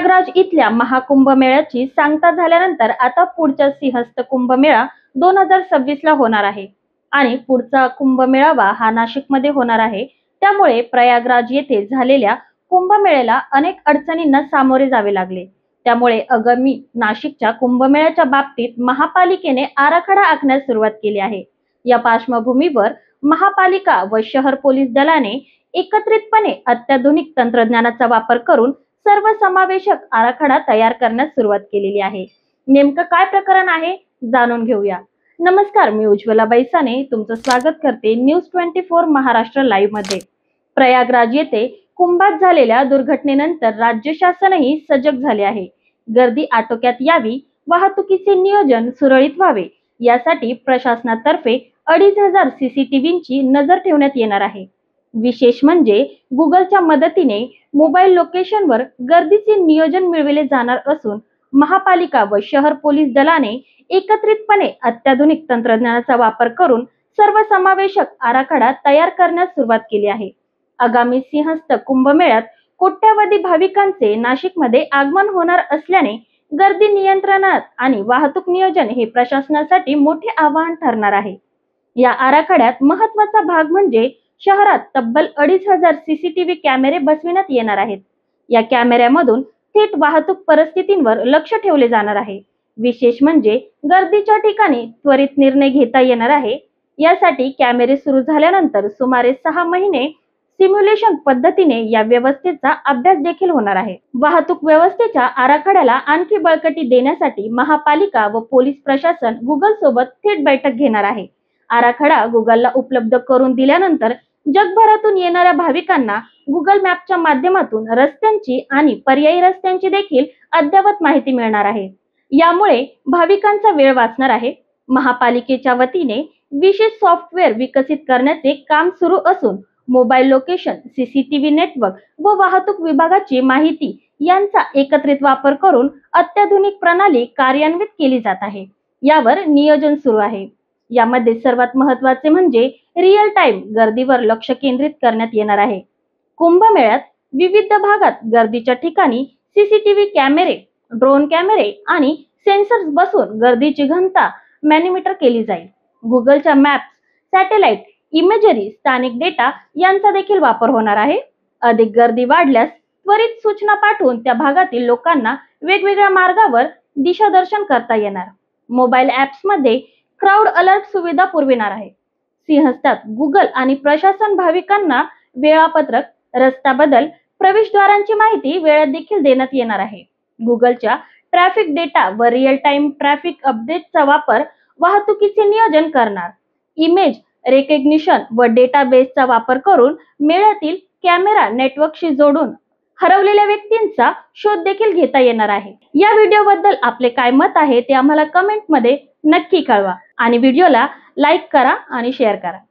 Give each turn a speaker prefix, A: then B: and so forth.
A: प्रयागराज इथल्या महाकुंभमेळ्याची सांगता झाल्यानंतर आता पुढचा सिंहस्थ कुंभमेळा 2026 ला होणार आहे आणि पुढचा कुंभमेळावा हा नाशिकमध्ये होणार आहे। त्यामुळे प्रयागराज येथे झालेल्या कुंभमेळ्याला अनेक अडचणींना सामोरे जावे लागले। त्यामुळे आगामी नाशिकच्या कुंभमेळ्याच्या बाबतीत महापालिकेने आराखडा आखण्यास सुरुवात केली आहे। या पार्श्वभूमीवर महापालिका व शहर पोलीस दलाने एकत्रितपणे अत्याधुनिक तंत्रज्ञानाचा वापर करून सर्वसमावेशक आराखडा तयार करण्यास सुरुवात केलेली आहे। नेमकं काय प्रकरण आहे जाणून घेऊया। नमस्कार, मी उज्ज्वला बैसाने तुमचं स्वागत करते न्यूज 24 महाराष्ट्र लाईव्ह मध्ये। प्रयागराज येथे कुंभात झालेल्या दुर्घटनेनंतर राज्य शासनही सजग झाले आहे। गर्दी आटोक्यात यावी, वाहतुकीचे नियोजन सुरळीत व्हावे यासाठी प्रशासनातर्फे 2500 सीसीटीव्हींची नजर ठेवण्यात येणार आहे। विशेष म्हणजे गुगलच्या मदतीने मोबाईल लोकेशनवर गर्दीचे नियोजन मिळविले जाणार असून महापालिका व शहर पोलीस दलाने एकत्रितपणे अत्याधुनिक तंत्रज्ञानाचा वापर करून सर्वसमावेशक आराखडा तयार करण्यास सुरुवात केली आहे। आगामी सिंहस्थ कुंभमेळ्यात कोट्यावधी भाविकांचे नाशिकमध्ये आगमन होणार असल्याने गर्दी नियंत्रणात आणि वाहतूक नियोजन हे प्रशासनासाठी मोठे आव्हान ठरणार आहे। या आराखड्यात महत्त्वाचा भाग म्हणजे शहरात तब्बल 2500 सीसीटीव्ही कॅमेरे बसविण्यात येणार आहेत। या कॅमेऱ्यामधून थेट वाहतूक परिस्थितींवर लक्ष ठेवले जाणार आहे। विशेष म्हणजे गर्दीच्या ठिकाणी त्वरित निर्णय घेता येणार आहे। यासाठी कॅमेरे सुरू झाल्यानंतर सुमारे 6 महिने सिम्युलेशन पद्धतीने या व्यवस्थेचा अभ्यास देखील होणार आहे। वाहतूक व्यवस्थेच्या आराखड्याला आणखी बळकटी देण्यासाठी महापालिका व पोलीस प्रशासन गुगल सोबत थेट बैठक घेणार आहे। आराखडा गुगलला उपलब्ध करून दिल्यानंतर जगभरातून येणाऱ्या भाविकांना गुगल मॅपच्या माध्यमातून रस्त्यांची आणि पर्यायी रस्त्यांची देखील अद्ययावत माहिती मिळणार आहे। यामुळे भाविकांचा वेळ वाचणार आहे। महापालिकेच्या वतीने विशेष सॉफ्टवेअर विकसित करण्याचे काम सुरू असून मोबाईल लोकेशन, सीसीटीव्ही नेटवर्क व वाहतूक विभागाची माहिती यांचा एकत्रित वापर करून अत्याधुनिक प्रणाली कार्यान्वित केली जात आहे। यावर नियोजन सुरू आहे। यामध्ये सर्वात महत्त्वाचे म्हणजे रिअल टाइम गर्दीवर लक्ष केंद्रित करण्यात येणार आहे। कुंभमेळ्यात विविध भागात गर्दीच्या ठिकाणी सीसीटीव्ही कॅमेरे, ड्रोन कॅमेरे आणि सेन्सर्स बसवून गर्दीची घनता मॅनिमीटर केली जाईल। गुगलच्या मॅप्स, सॅटेलाइट इमेजरी, स्थानिक डेटा यांचा देखील वापर होणार आहे। अधिक गर्दी वाढल्यास त्वरित सूचना पाठवून त्या भागातील लोकांना वेगवेगळ्या मार्गावर दिशादर्शन करता येणार। मोबाईल ॲप्स मध्ये क्राउड अलर्ट सुविधा पुरविणार आहे। सिंहस्थात गुगल आणि प्रशासन भाविकांना वेळापत्रक, रस्ता बदल, प्रवेशद्वारांची माहिती वेळेत देखील देण्यात येणार आहे। गुगलच्या ट्रॅफिक डेटा व रिअल टाइम ट्रॅफिक अपडेटचा वापर वाहतुकीचे नियोजन करणार। इमेज रेकग्निशन व डेटाबेसचा वापर करून मेळ्यातील कॅमेरा नेटवर्कशी जोडून हरवलेल्या व्यक्तींचा शोध देखील घेता येणार आहे। या व्हिडिओबद्दल आपले काय मत आहे ते आम्हाला कमेंट मध्ये नक्की कळवा आणि व्हिडिओला लाईक करा आणि शेअर करा।